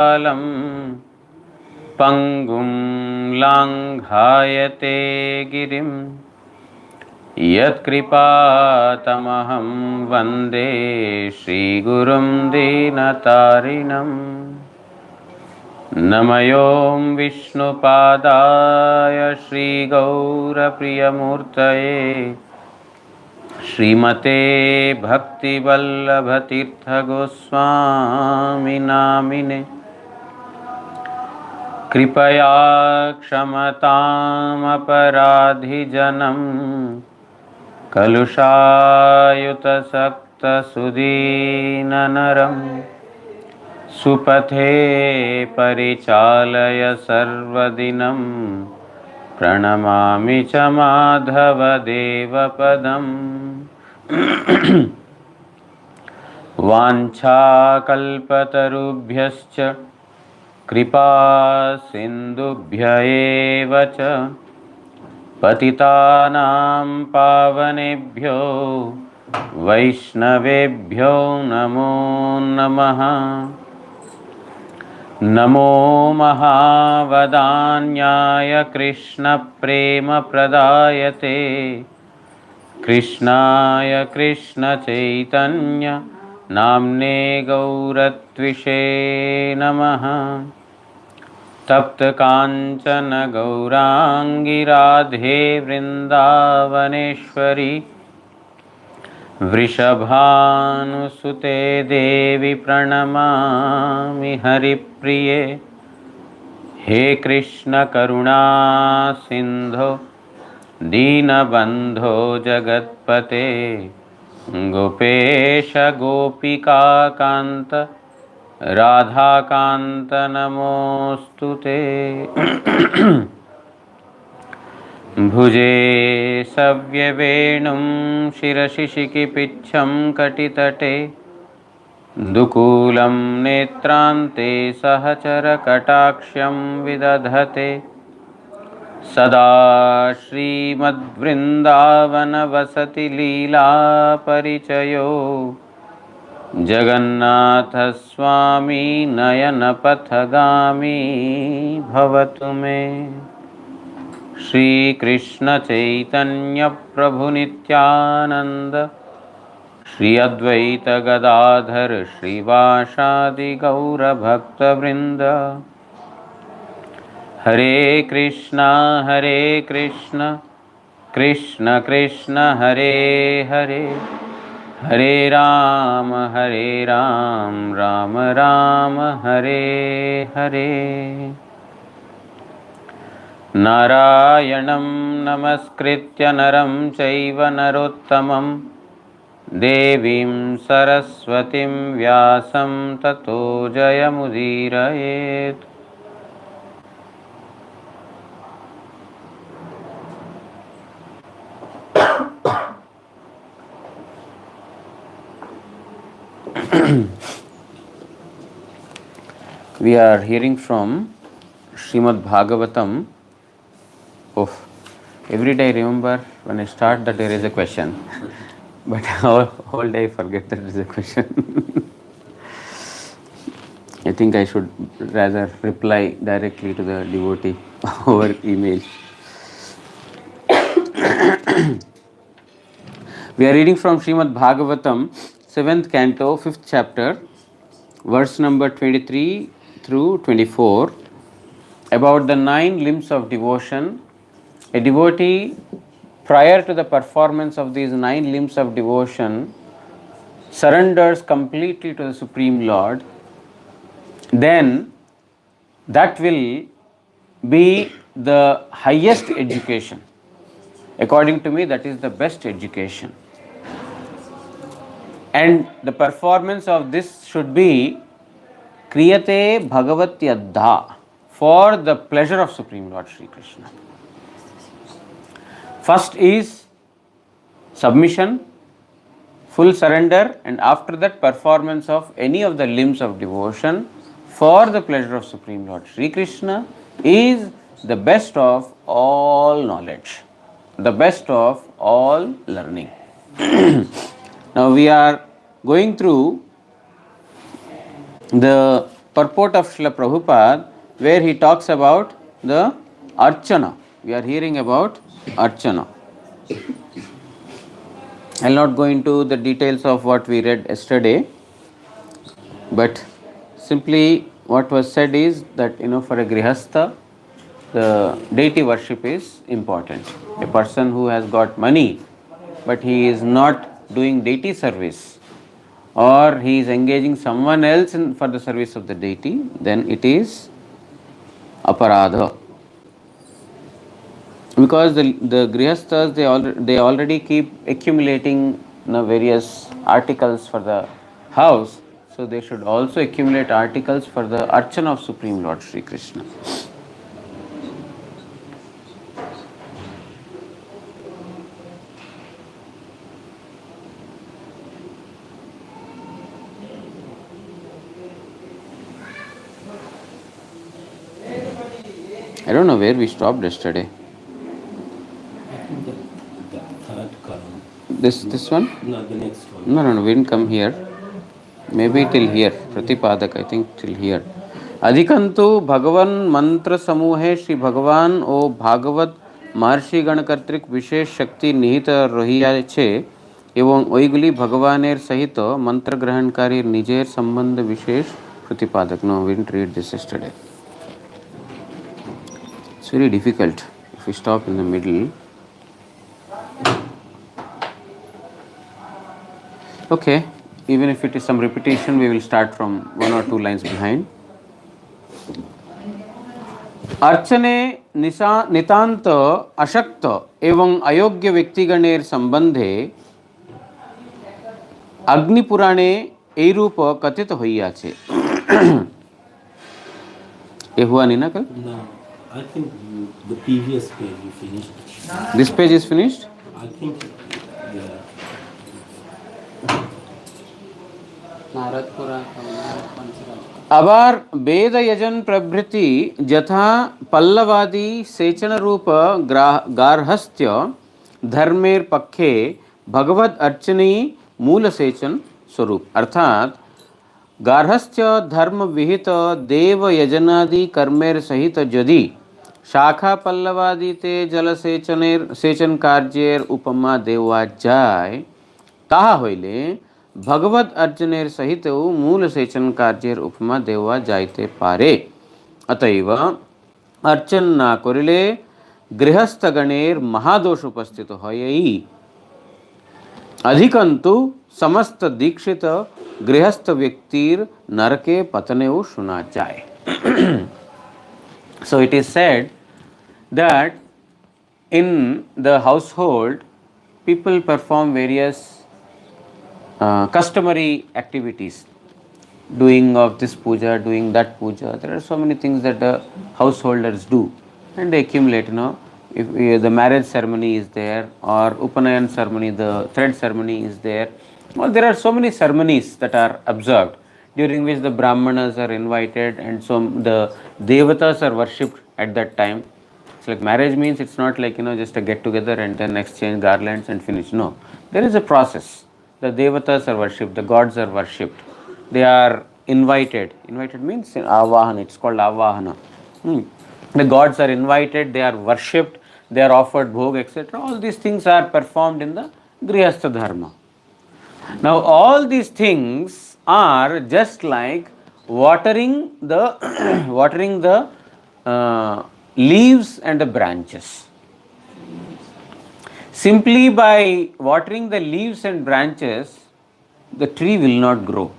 कालं पङ्गुं लाङ्घायते गिरिं यत्कृपातमहं वन्दे श्रीगुरुं दीनतारिणम् नमयों विष्णुपादाय श्रीगौरप्रियमूर्तये श्रीमते भक्तिवल्लभतीर्थगोस्वामिनामिने कृपया क्षमतामपराधिजनं कलुषायुतसक्तसुदीननरं सुपथे परिचालय सर्वदिनं प्रणमामि च माधवदेवपदम् वाञ्छाकल्पतरुभ्यश्च कृपा सिन्धुभ्य एव च पतितानां पावनेभ्यो वैष्णवेभ्यो नमो नमः। नमो महावदान्याय कृष्णप्रेमप्रदायते कृष्णाय कृष्णचैतन्य नाम्ने गौरत्विषे नमः। तप्तकाञ्चन गौराङ्गी राधे वृन्दावनेश्वरी वृषभानुसुते देवी प्रणमामि हरिप्रिये। हे कृष्ण करुणा सिन्धो दीनबन्धो जगत्पते गोपेश गोपिकान्त राधाकान्त नमोऽस्तुते। भुजे सव्यवेणुं शिरसि शिखिपिच्छं कटितटे दुकूलं नेत्रान्ते सहचरकटाक्षं विदधते सदा श्रीमद्वृन्दावनवसति लीलापरिचयो जगन्नाथस्वामी नयनपथगामी भवतु मे। श्रीकृष्ण चैतन्य प्रभु नित्यानंद श्री अद्वैत गदाधर श्रीवासादि गौर भक्तवृंद। हरे कृष्णा कृष्ण कृष्ण हरे हरे हरे राम राम राम हरे हरे। नारायणं नमस्कृत्य नरं चैव नरोत्तमं देवीं सरस्वतीं व्यासं ततो जयमुदीरयेत्। We are hearing from Srimad Bhagavatam. Oh, every day I remember when I start that there is a question, but whole day I forget that there is a question. I think I should rather reply directly to the devotee over email. We are reading from Srimad Bhagavatam, 7th canto, 5th chapter, verse number 23 through 24, about the 9 limbs of devotion. A devotee, prior to the performance of these 9 limbs of devotion, surrenders completely to the Supreme Lord. Then that will be the highest education. According to me, that is the best education. And the performance of this should be Kriyate Bhagavatyadha, for the pleasure of Supreme Lord Sri Krishna. First is submission, full surrender, and after that performance of any of the limbs of devotion for the pleasure of Supreme Lord Sri Krishna is the best of all knowledge, the best of all learning. Now we are going through the purport of Srila Prabhupada, where he talks about the Archana. We are hearing about Archana. I will not go into the details of what we read yesterday, but simply what was said is that for a grihastha, the deity worship is important. A person who has got money but he is not doing deity service, or he is engaging someone else for the service of the deity, then it is aparadha. Because the grihasthas, they already keep accumulating various articles for the house, so they should also accumulate articles for the archana of Supreme Lord Sri Krishna. I don't know where we stopped yesterday. The third column. This one? No, the next one. No, we didn't come here. Maybe till here. Pratipadak, I think till here. अधिकंतु भगवान मंत्र समूहे श्री भगवान ओ भागवत महर्षि गण कर्तृक विशेष शक्ति निहित रहियाছে এবং ওইগুলি ভগবানের সহিত মন্ত্র গ্রহণকারী নিজের সম্বন্ধ বিশেষ প্রতিপাদক. No, we didn't read this yesterday. It's very difficult if we stop in the middle. Okay, even if it is some repetition, we will start from one or two lines behind. अर्चने नितांत अशक्त एवं अयोग्य व्यक्तिगणेर संबंधे अग्निपुराणे এই রূপ কথিত হইয়াছে. এ हुआ नहीं ना कल? No, I think the previous page you finished. This page is finished? I think, yeah. আবার বেদ यजन प्रभृति যথা पल्लवादि सेचन रूप गार्हस्थ्य धर्मेर पक्षे भगवद अर्चनी मूल सेचन स्वरूप. अर्थात गार्हस्थ्य धर्म विहित देव यजनादि कर्मेर सहित यदि शाखा पल्लवादि ते जल सेचन कार्जेर उपमा देवा जाय ताहा हইলে भगवत अर्चनेर सहित मूल सेचन कार्जेर उपमा देवा जाइते पारे. अतएव अर्चन ना करिले गृहस्थगणेर महादोष उपस्थित हयई. अधिकंतु समस्त दीक्षित गृहस्थ व्यक्तिर नरके पतनेउ सुना जाए. So it is said that in the household people perform various customary activities, doing of this puja, doing that puja. There are so many things that the householders do, and they accumulate. If the marriage ceremony is there, or Upanayan ceremony, the thread ceremony is there. Well, there are so many ceremonies that are observed, during which the brahmanas are invited, and so the devatas are worshipped at that time. It's like marriage means it's not like just a get together and then exchange garlands and finish. No, there is a process. The devatas are worshipped, the gods are worshipped. They are invited. Invited means avahana. It's called avahana. The gods are invited, they are worshipped, they are offered bhog, etc. All these things are performed in the grihastha dharma. Now all these things are just like watering the leaves and the branches. Simply by watering the leaves and branches, the tree will not grow.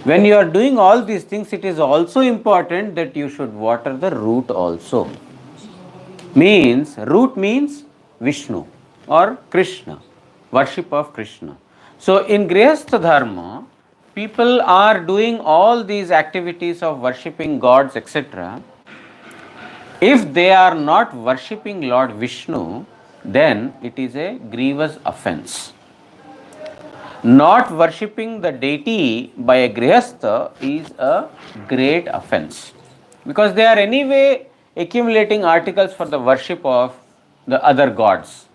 When you are doing all these things, it is also important that you should water the root also. Root means Vishnu or Krishna, worship of Krishna. So in Grihastha Dharma, people are doing all these activities of worshipping gods, etc. If they are not worshipping Lord Vishnu, then it is a grievous offense. Not worshipping the deity by a grihastha is a great offense, because they are anyway accumulating articles for the worship of the other gods.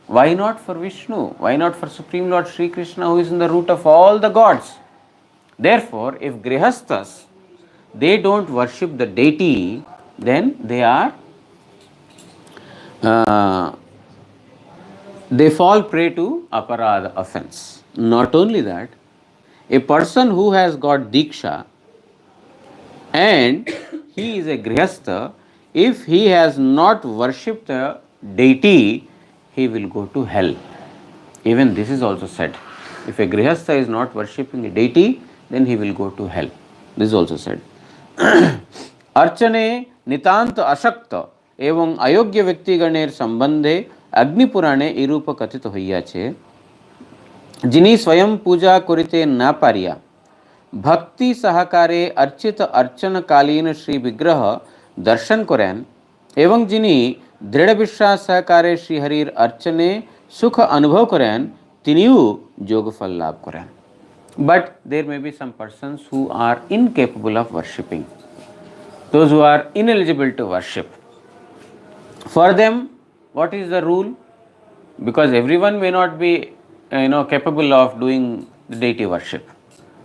Why not for Vishnu? Why not for Supreme Lord Sri Krishna, who is in the root of all the gods? Therefore, if grihasthas, they don't worship the deity, then uh, they fall prey to aparadha, offense. Not only that, a person who has got diksha and he is a grihastha, if he has not worshipped the deity, he will go to hell. Even this is also said. If a grihastha is not worshipping a deity, then he will go to hell. This is also said. अर्चने नितांत अशक्त एवं अयोग्य व्यक्तिगणेर संबंधे अग्निपुराणे इरूप कथित हइयाछे जिनी स्वयं पूजा करिते ना पारिया भक्ति सहकारे अर्चित अर्चनकालीन श्री विग्रह दर्शन करें एवं जिनी दृढ़ विश्वास सहकारे श्रीहरिर अर्चने सुख अनुभव करें तिनियु योग फल लाभ करें. But there may be some persons who are incapable of worshipping, those who are ineligible to worship. For them, what is the rule? Because everyone may not be capable of doing the deity worship.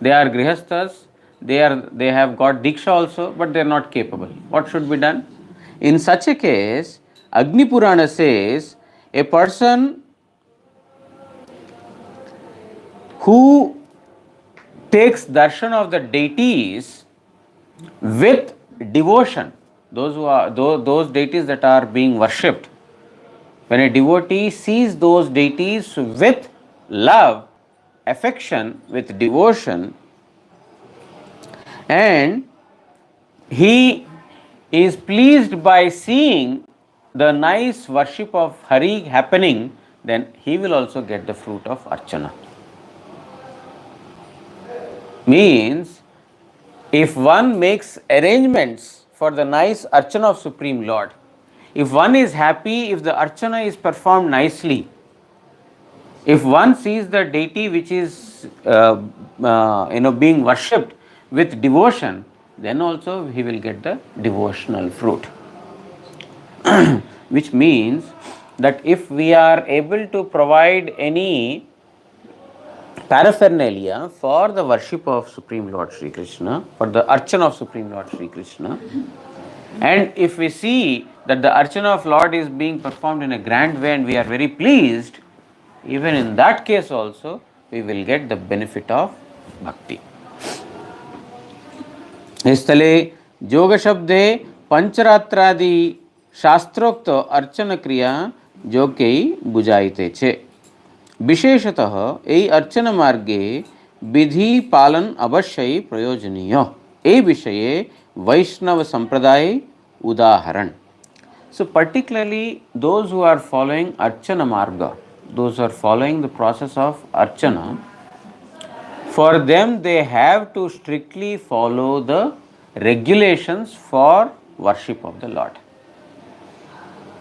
They are grihasthas, they have got diksha also, but they are not capable. What should be done? In such a case, Agni Purana says a person who takes darshan of the deities with devotion, those deities that are being worshipped, when a devotee sees those deities with love, affection, with devotion, and he is pleased by seeing the nice worship of Hari happening, then he will also get the fruit of Archana. Means, if one makes arrangements for the nice Archana of Supreme Lord, if one is happy, if the Archana is performed nicely, if one sees the deity which is being worshipped with devotion, then also he will get the devotional fruit. Which means that if we are able to provide any paraphernalia for the worship of Supreme Lord Sri Krishna, for the Archana of Supreme Lord Sri Krishna, and if we see that the Archana of Lord is being performed in a grand way and we are very pleased, even in that case also we will get the benefit of bhakti. स्थले योग शब्दे पंचरात्रादि शास्त्रोक्त अर्चन क्रिया योग्य बुझाइते छे. विशेषतः এই अर्चन मार्गे विधि पालन अवश्य प्रयोजनीय. এই বিষয়ে वैष्णव संप्रदाय उदाहरण. So particularly those who are following Archana Marga, those who are following the process of Archana, for them they have to strictly follow the regulations for worship of the Lord.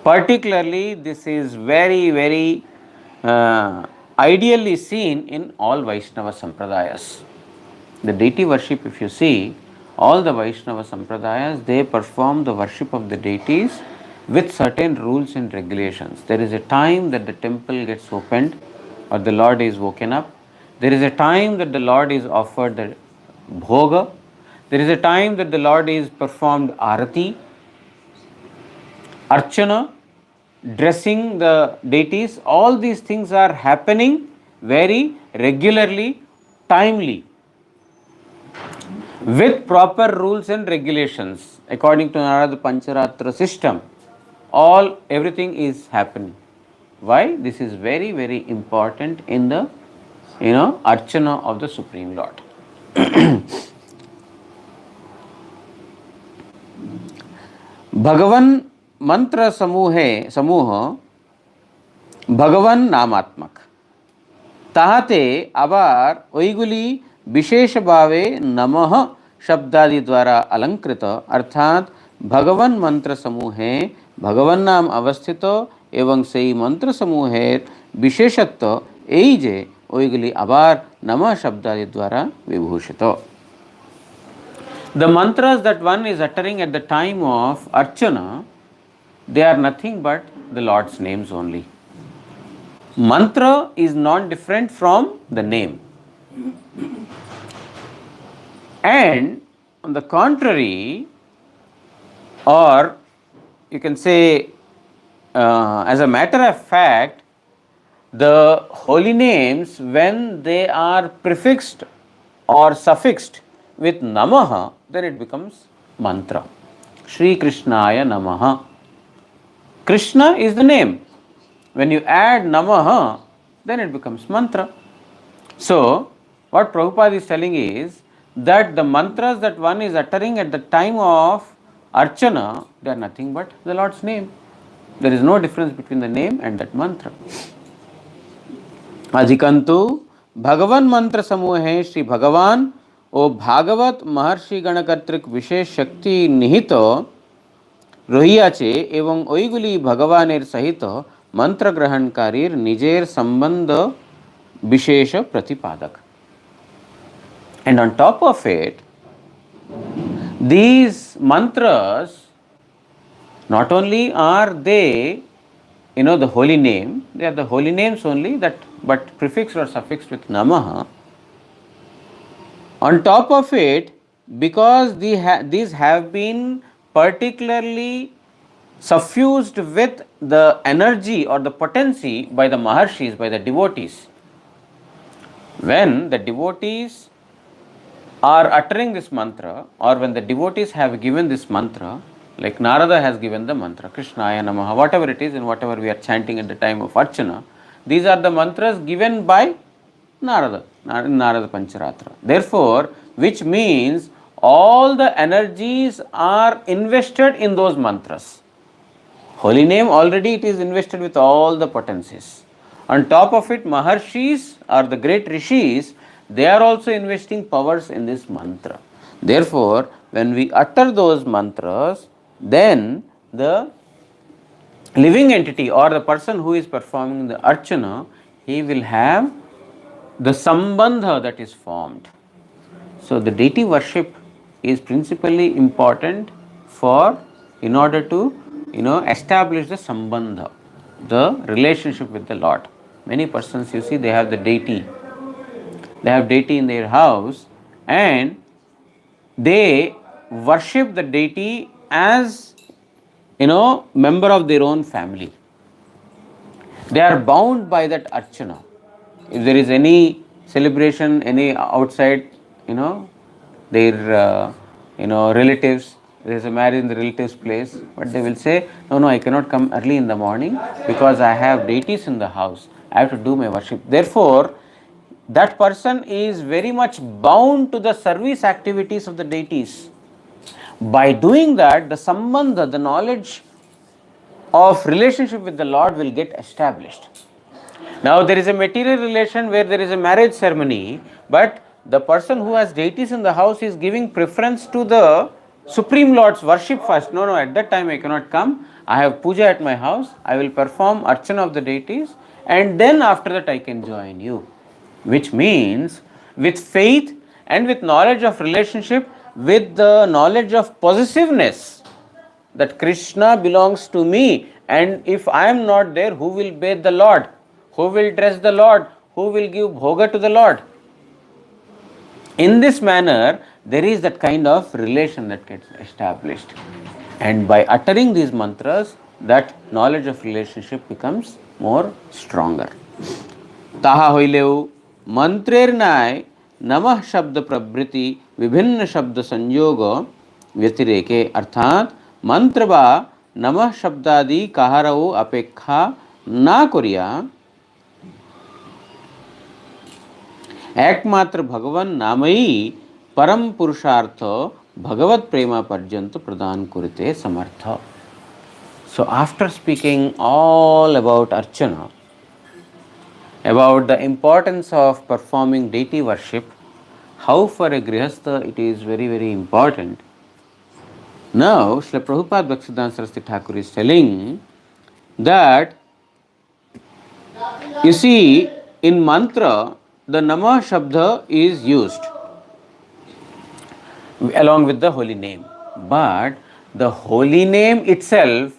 Particularly this is very, very ideally seen in all Vaishnava Sampradayas. The deity worship, if you see, all the Vaishnava Sampradayas, they perform the worship of the deities with certain rules and regulations. There is a time that the temple gets opened or the Lord is woken up. There is a time that the Lord is offered the bhoga. There is a time that the Lord is performed arati, archana, dressing the deities. All these things are happening very regularly, timely, with proper rules and regulations according to Narada Pancharatra system. Everything is happening. Why? This is very, very important in the Archana of the Supreme Lord. भगवन मंत्र समूह भगवन नामात्मक ताहाते आबार ओइगुली विशेष भावे नमः शब्दादि द्वारा अलंकृत अर्थात भगवन मंत्र समूहे भगवन नाम अवस्थित एवं सेई मंत्र समूहेर विशेषत्व एई जे ओइगुली आबार नमः शब्दादि द्वारा विभूषित. The mantras that one is uttering at the time of Archana, they are nothing but the Lord's names only. Mantra is not different from the name. And on the contrary, or you can say, as a matter of fact, the holy names, when they are prefixed or suffixed with Namaha, then it becomes mantra. Shri Krishnaya Namaha. Krishna is the name. When you add Namaha, then it becomes mantra. So, what Prabhupada is telling is that the mantras that one is uttering at the time of Archana, they are nothing but the Lord's name. There is no difference between the name and that mantra. अधिकंतु भगवान मंत्र समूह है श्री भगवान ओ भागवत महर्षि गणकर्तृक विशेष शक्ति निहित রহিয়াছে এবং ওইগুলি ভগবানের সহিত মন্ত্র গ্রহণকারীর নিজের সম্বন্ধ বিশেষ প্রতিপাদক. And on top of it, these mantras, not only are they, the holy name, they are the holy names only, that but prefixed or suffixed with Namaha. On top of it, because these have been particularly suffused with the energy or the potency by the Maharshis, by the devotees. When the devotees are uttering this mantra, or when the devotees have given this mantra, like Narada has given the mantra, Krishnaya Namaha, whatever it is and whatever we are chanting at the time of Archana, these are the mantras given by Narada, Narada Pancharatra. Therefore, which means all the energies are invested in those mantras. Holy name, already it is invested with all the potencies. On top of it, Maharshis or the great Rishis, they are also investing powers in this mantra. Therefore, when we utter those mantras, then the living entity or the person who is performing the Archana, he will have the sambandha that is formed. So the deity worship is principally important in order to establish the sambandha, the relationship with the Lord. Many persons, you see, they have the deity. They have deity in their house and they worship the deity as member of their own family. They are bound by that Archana. If there is any celebration, any outside, their relatives, there is a marriage in the relative's place, but they will say, no, I cannot come early in the morning because I have deities in the house. I have to do my worship. Therefore, that person is very much bound to the service activities of the deities. By doing that, the sambandha, the knowledge of relationship with the Lord will get established. Now, there is a material relation where there is a marriage ceremony, but the person who has deities in the house is giving preference to the Supreme Lord's worship first. No, at that time I cannot come. I have puja at my house. I will perform Archana of the deities and then after that I can join you. Which means with faith and with knowledge of relationship, with the knowledge of possessiveness, that Krishna belongs to me, and if I am not there, who will bathe the Lord? Who will dress the Lord? Who will give bhoga to the Lord? In this manner, there is that kind of relation that gets established. And by uttering these mantras, that knowledge of relationship becomes more stronger. Taha hoileu मंत्रेर न्याय नमः शब्द प्रवृत्ति विभिन्न शब्द संयोग व्यतिरेके, अर्थात मंत्र बा नमः शब्दादि काहारओ अपेक्षा ना करिया एकमात्र भगवान नामई परम पुरुषार्थ भगवत प्रेमा पर्यंत प्रदान करते समर्थ. So after speaking all about Archana, about the importance of performing deity worship, how for a grihastha it is very, very important. Now, Srila Prabhupada Bhaktisiddhanta Saraswati Thakur is telling that, you see, in mantra, the Namah Shabda is used along with the holy name. But the holy name itself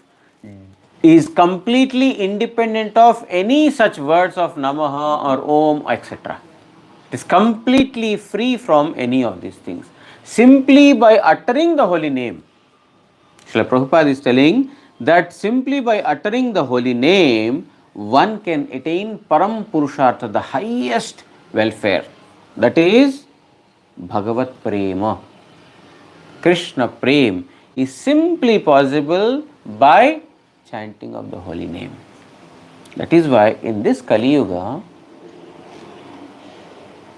is completely independent of any such words of Namaha or Om, etc. It is completely free from any of these things. simply by uttering the holy name. Srila Prabhupada is telling that simply by uttering the holy name, one can attain Param Purushartha, the highest welfare. That is Bhagavat Prema. Krishna Prem is simply possible by chanting of the holy name. That is why in this Kali Yuga,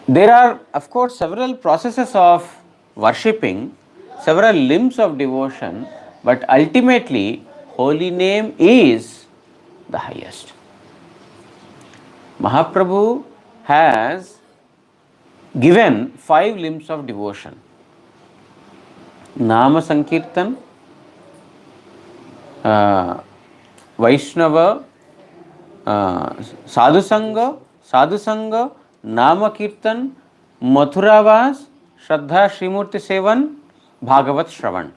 there are, of course, several processes of worshipping, several limbs of devotion, but ultimately, holy name is the highest. Mahaprabhu has given 5 limbs of devotion: Nama Sankirtan, Vaishnava, Sadhusanga, Nama Kirtan, Mathuravas, Shraddha Srimurti Sevan, Bhagavat Shravan.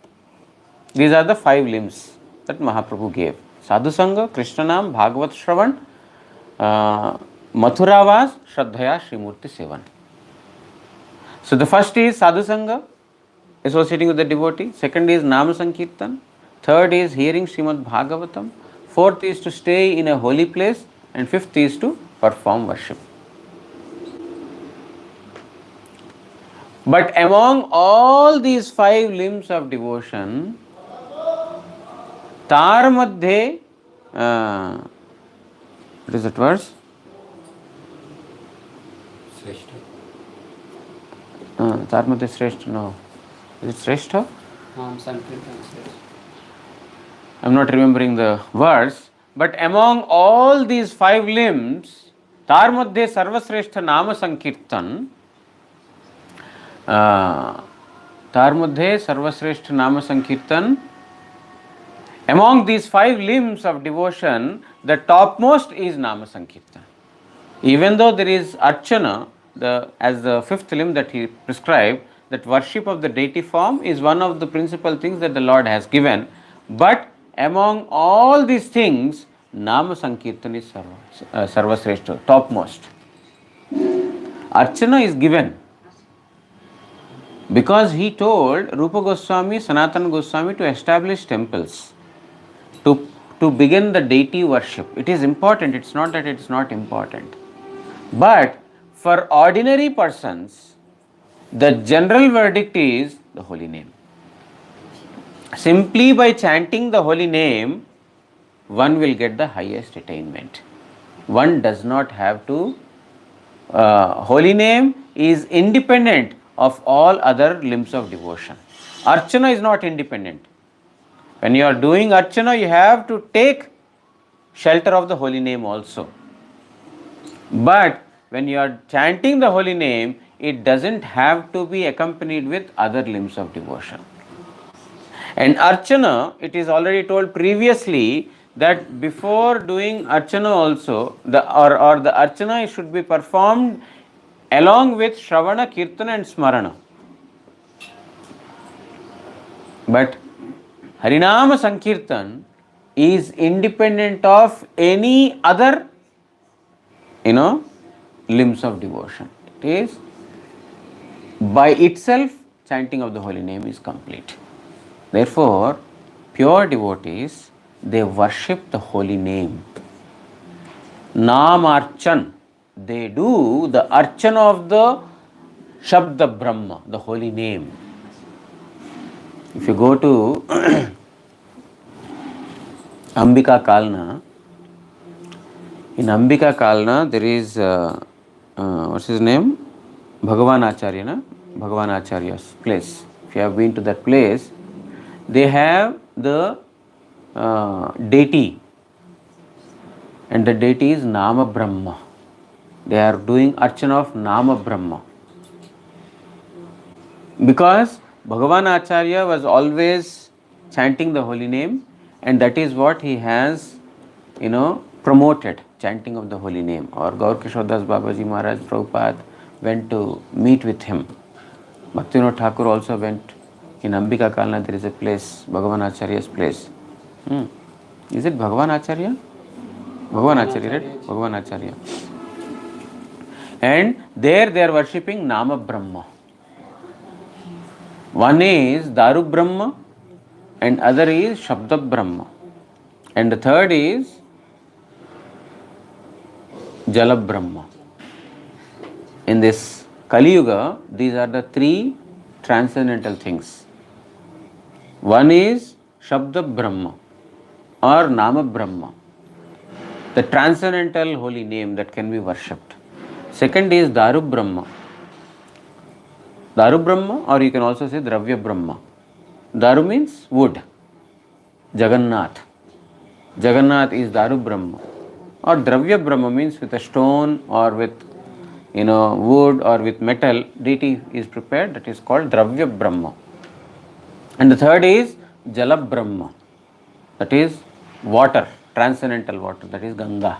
These are the 5 limbs that Mahaprabhu gave. Sadhusanga, Krishna Nam, Bhagavat Shravan, Mathuravas, Shraddhaya Srimurti Sevan. So the first is Sadhusanga, associating with the devotee. Second is Nama Sankirtan. Third is hearing Srimad Bhagavatam. Fourth is to stay in a holy place. And fifth is to perform worship. But among all these 5 limbs of devotion, Tar Madhye, what is that verse? Tar Madhye Shrestha, no. Is it Shrestha? I'm not remembering the verse. But among all these 5 limbs, Tar Madhye Sarvasrestha Nama Sankirtan, Tar Madhye Sarvasrestha Nama Sankirtan, among these 5 limbs of devotion, the topmost is Nama Sankirtan. Even though there is Archana, as the 5th limb that he prescribed, that worship of the deity form is one of the principal things that the Lord has given. But among all these things, Nama Sankirtan is Sarvasreshta, topmost. Archana is given because he told Rupa Goswami, Sanatana Goswami to establish temples, to begin the deity worship. It is important, it's not that it's not important. But for ordinary persons, the general verdict is the holy name. Simply by chanting the holy name, one will get the highest attainment. One does not have to, holy name is independent of all other limbs of devotion. Archana is not independent. When you are doing Archana, you have to take shelter of the holy name also. But when you are chanting the holy name, it doesn't have to be accompanied with other limbs of devotion. And Archana, it is already told previously that before doing Archana also, the Archana should be performed along with Shravana, Kirtana and Smarana. But Harinama Sankirtan is independent of any other, limbs of devotion. It is by itself, chanting of the holy name is complete. Therefore, pure devotees, they worship the holy name. Namarchan, they do the archana of the Shabda Brahma, the holy name. If you go to Ambika Kalna, in Ambika Kalna there is, what's his name? Bhagavan Acharya, na? Bhagavan Acharya's place. If you have been to that place, they have the deity, and the deity is Nama Brahma. They are doing Archana of Nama Brahma. Because Bhagavan Acharya was always chanting the holy name, and that is what he has, promoted, chanting of the holy name. Or Gaur Kishore Das Babaji Maharaj Prabhupada went to meet with him. Bhaktivinoda Thakur also went. In Ambika Kalna there is a place, Bhagavan Acharya's place. Is it Bhagavan Acharya? Bhagavan Acharya, right? Bhagavan Acharya. And there they are worshipping Nama Brahma. One is Daru Brahma and other is Shabda Brahma. And the third is Jala Brahma. In this Kali Yuga, these are the three transcendental things. One is Shabda Brahma or Nama Brahma, the transcendental holy name that can be worshipped. Second is Daru Brahma. Daru Brahma, or you can also say Dravya Brahma. Daru means wood. Jagannath. Jagannath is Daru Brahma. Or Dravya Brahma means with a stone or with wood or with metal, deity is prepared, that is called Dravya Brahma. And the third is Jala Brahma, that is water, transcendental water, that is Ganga.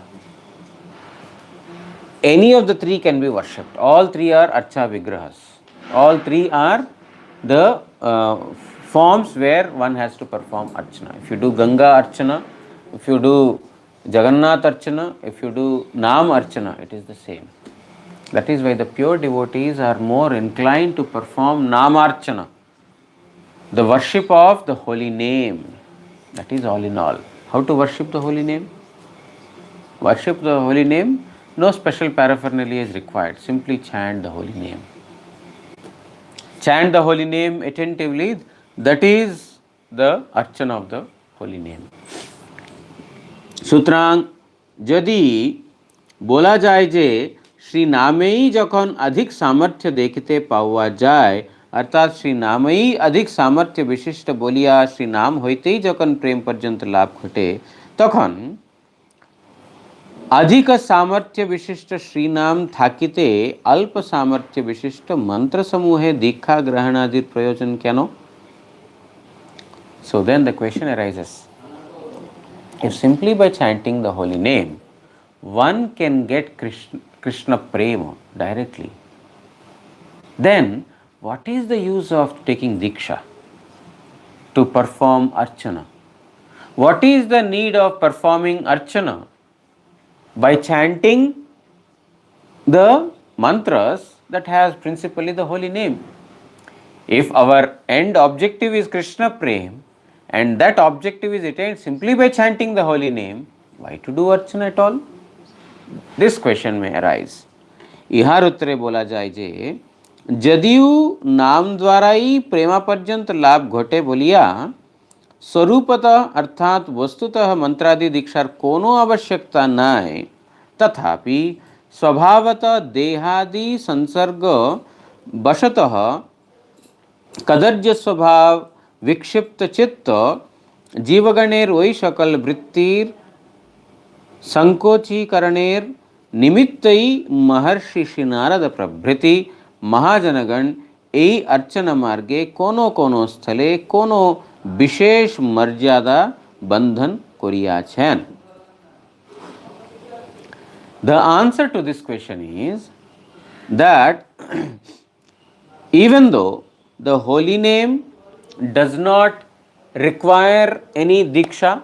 Any of the three can be worshipped. All three are Archa Vigrahas. All three are the forms where one has to perform Archana. If you do Ganga Archana, if you do Jagannath Archana, if you do Nam Archana, it is the same. That is why the pure devotees are more inclined to perform Namarchana, the worship of the holy name. That is all in all. How to worship the holy name? Worship the holy name, no special paraphernalia is required. Simply chant the holy name. Chant the holy name attentively. That is the Archana of the holy name. সুতরাং যদি বলা যায় যে শ্রী নামেই যখন অধিক সামর্থ্য দেখিতে পাওয়া যায়, অর্থাৎ শ্রী নামেই অধিক সামর্থ্য বিশিষ্ট বলিয়া শ্রী নাম হইতেই যখন প্রেম পর্যন্ত লাভ ঘটে, তখন अधिक सामर्थ्य विशिष्ट श्रीनाम থাকিতে अल्प सामर्थ्य विशिष्ट मंत्र समूहे दीक्षा ग्रहण आदि प्रयोजन केनो? So then the question arises, if simply by chanting the holy name one can get Krishna prema directly, then what is the use of taking diksha to perform archana? What is the need of performing archana by chanting the mantras that has principally the holy name? If our end objective is Krishna Prem and that objective is attained simply by chanting the holy name, why to do archana at all? This question may arise. इहार उत्तरे बोला जाए जे यदिउ नाम द्वारा ही प्रेमा पर्यंत लाभ घटे बोलिया स्वरूपतः अर्थात वस्तुतः मंत्रादि दीक्षार कोनो आवश्यकता नाय, तथापि स्वभावतः देहादि संसर्ग वशतः कदर्य स्वभाव विक्षिप्त चित्त जीवगणेर वै सकल वृत्तिर संकोचीकरणेर निमित्तई महर्षि श्री नारद प्रभृति महाजनगण এই अर्चना मार्गे कोनो कोनो स्थले कोनो विशेष मर्यादा बंधन करियाछेन. The answer to this question is that even though the holy name does not require any diksha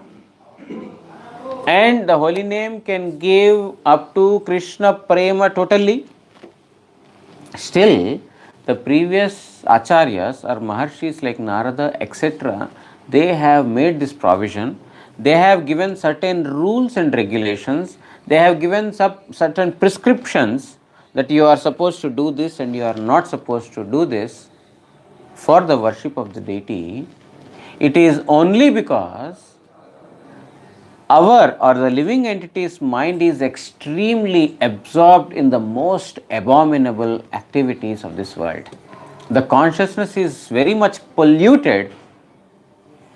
and the holy name can give up to Krishna prema totally, still the previous acharyas or maharshis like Narada etc., they have made this provision. They have given certain rules and regulations. They have given certain prescriptions that you are supposed to do this and you are not supposed to do this for the worship of the deity. It is only because our or the living entity's mind is extremely absorbed in the most abominable activities of this world. The consciousness is very much polluted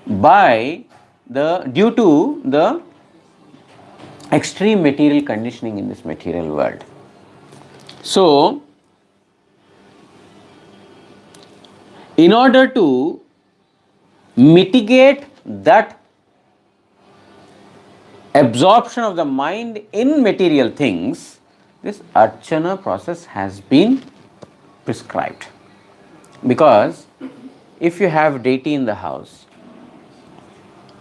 due to the extreme material conditioning in this material world. So, in order to mitigate that absorption of the mind in material things, this archana process has been prescribed. Because if you have deity in the house,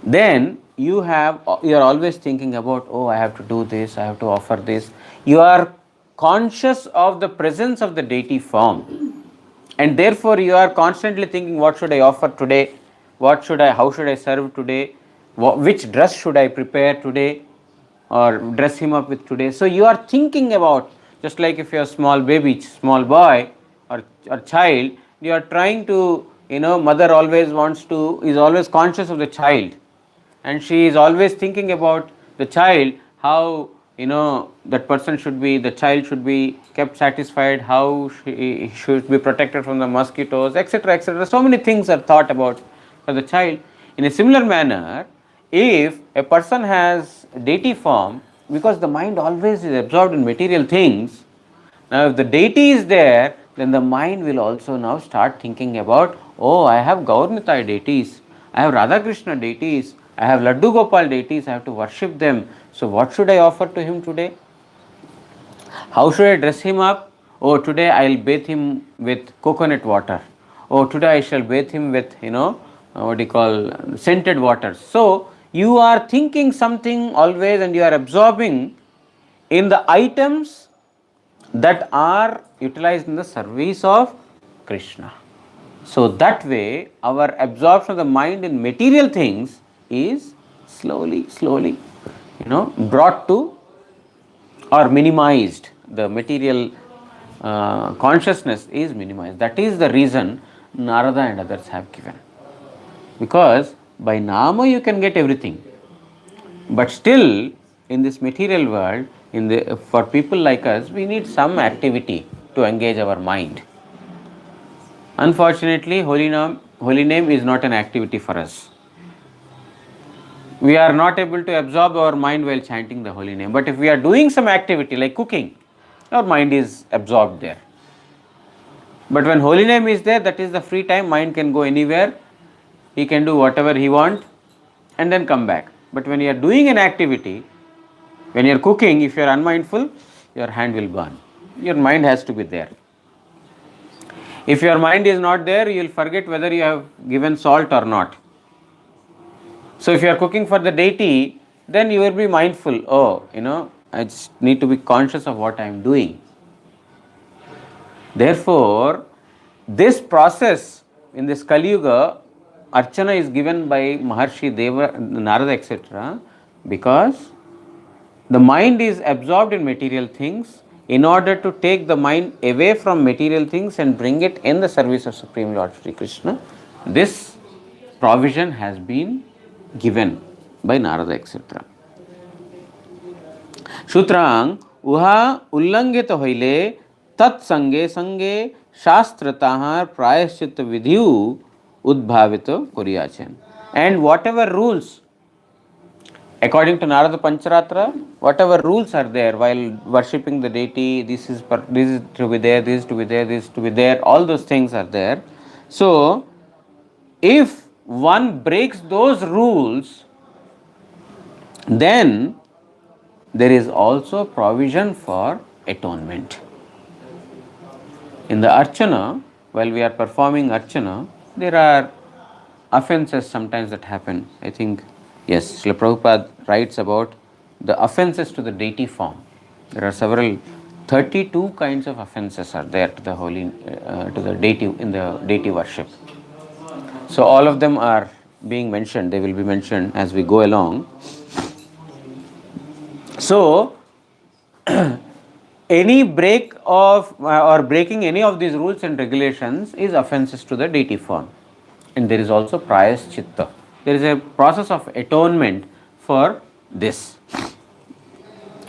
then you are always thinking about, oh, I have to do this, I have to offer this. You are conscious of the presence of the deity form And therefore you are constantly thinking, what should I offer today, how should I serve today, which dress should I prepare today or dress him up with today. So you are thinking about, just like if you are a small baby, small boy or child, you are trying to, mother always is always conscious of the child, and she is always thinking about the child, how that person should be, the child should be kept satisfied, how she should be protected from the mosquitoes, etc., etc. So many things are thought about for the child. In a similar manner, if a person has deity form, because the mind always is absorbed in material things, now if the deity is there, then the mind will also now start thinking about, oh, I have Gaurnitai deities, I have Radha Krishna deities, I have Laddu Gopal deities, I have to worship them. So what should I offer to him today? How should I dress him up? Oh, today I will bathe him with coconut water. Oh, today I shall bathe him with, scented water. So you are thinking something always, and you are absorbing in the items that are utilized in the service of Krishna. So that way our absorption of the mind in material things is slowly brought to or minimized. The material consciousness is minimized. That is the reason Narada and others have given. Because by Nama you can get everything. But still, in this material world, for people like us, we need some activity to engage our mind. Unfortunately, holy name is not an activity for us. We are not able to absorb our mind while chanting the holy name. But if we are doing some activity like cooking, our mind is absorbed there. But when holy name is there, that is the free time, mind can go anywhere, he can do whatever he wants and then come back. But when you are doing an activity, when you are cooking, if you are unmindful, your hand will burn. Your mind has to be there. If your mind is not there, you will forget whether you have given salt or not. So if you are cooking for the deity, then you will be mindful. Oh, I just need to be conscious of what I am doing. Therefore, this process in this Kali Yuga, Archana is given by Maharshi Deva, Narada, etc. because the mind is absorbed in material things. In order to take the mind away from material things and bring it in the service of Supreme Lord Sri Krishna, this provision has been given by Narada, etc. Sutrang uha ullangit hoile tat sange sange shastra tahar prayashchit vidhiyu udbhavito koriyachen. And whatever rules, according to Narada Pancharatra, whatever rules are there while worshipping the deity, this is to be there, this is to be there, this is to be there, all those things are there. So, if one breaks those rules, then there is also provision for atonement. In the Archana, while we are performing Archana, there are offenses sometimes that happen. I think, yes, Srila Prabhupada writes about the offenses to the deity form. There are 32 kinds of offenses are there to the deity in the deity worship. So all of them are being mentioned. They will be mentioned as we go along. So any break of or breaking any of these rules and regulations is offenses to the deity form. And there is also prayaschitta. There is a process of atonement for this.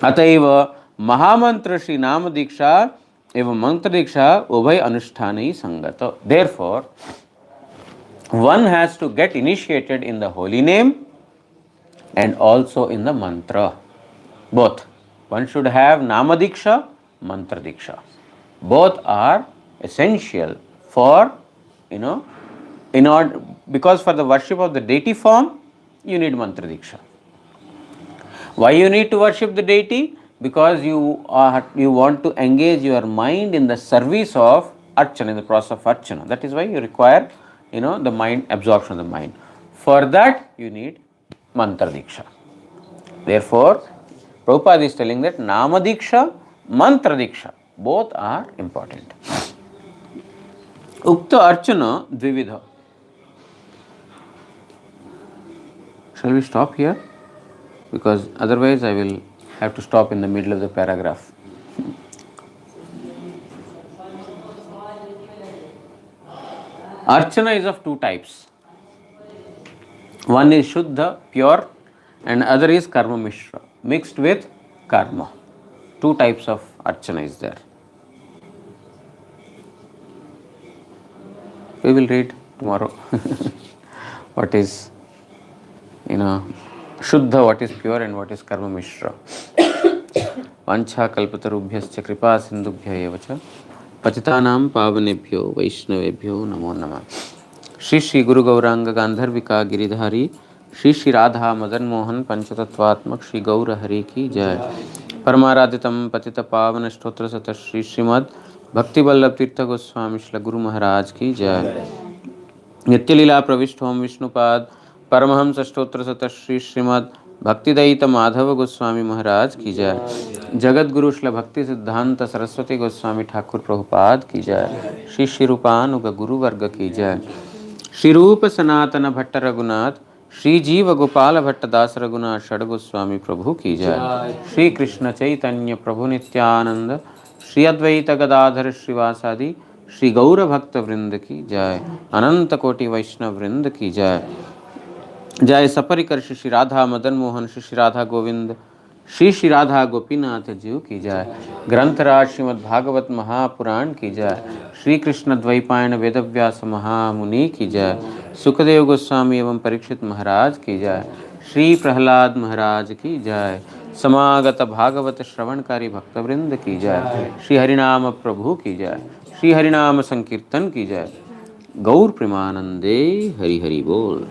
Ataiva Mahamantra Shri Nama Diksha eva Mantra Diksha ubhay anushthanai sangata. Therefore, one has to get initiated in the holy name and also in the mantra. Both. One should have Nama Diksha, Mantra Diksha. Both are essential for, because for the worship of the deity form, you need Mantra Diksha. Why you need to worship the deity? Because you want to engage your mind in the service of Archana, in the process of Archana. That is why you require, the mind, absorption of the mind. For that, you need Mantra Diksha. Therefore, Prabhupada is telling that Nama Diksha, Mantra Diksha, both are important. Ukta Archana Dvividha. Shall we stop here? Because otherwise I will have to stop in the middle of the paragraph. Archana is of two types. One is Shuddha, pure, and other is Karma Mishra, mixed with Karma. Two types of Archana is there. We will read tomorrow what is, Shuddha, what is pure, and what is Karma Mishra. Vancha kalpatarubhyascha kripa sindubhya eva cha पतितानां पावनेभ्यो वैष्णवेभ्यो नमो नमः. श्री श्री गुरु गौरांग गांधर्विका गिरिधारी श्री श्री राधा मदन मोहन पंचतत्वात्मक श्री गौर हरि की जय. परमाराधितम पतित पावन स्तोत्र सत श्री श्रीमद भक्ति वल्लभ तीर्थ गोस्वामी श्री गुरु महाराज की जय. नित्य लीला प्रविष्ट ओम विष्णुपाद परमहंस स्तोत्र सत श्री श्रीमद भक्तिदयित माधव गोस्वामी महाराज की जय. जगत गुरु श्री भक्ति सिद्धांत सरस्वती गोस्वामी ठाकुर प्रभुपाद की जय. श्री श्री रूपानुग गुरु वर्ग की जय. श्री रूप सनातन भट्ट रघुनाथ श्री जीव गोपाल भट्ट दास रघुनाथ षड गोस्वामी प्रभु की जय. श्री कृष्ण चैतन्य प्रभु नित्यानंद श्री अद्वैत गदाधर श्रीवासादि श्री गौर भक्त वृंद की जय. अनंत कोटि वैष्णव वृंद की जय. जय सपरिकर श्री श्री राधा मदन मोहन श्री श्री राधा गोविंद श्री श्री राधा गोपीनाथ जीव की जय. ग्रंथराज श्रीमद् भागवत महापुराण की जय. श्री कृष्ण द्वैपायन वेदव्यास महामुनि की जय. सुखदेव गोस्वामी एवं परीक्षित महाराज की जय. श्री प्रहलाद महाराज की जय. समागत भागवत श्रवणकारी भक्तवृंद की जय. श्री हरिनाम प्रभु की जय. श्री हरिनाम संकीर्तन की जय. गौर प्रेमानंदे हरि हरि बोल.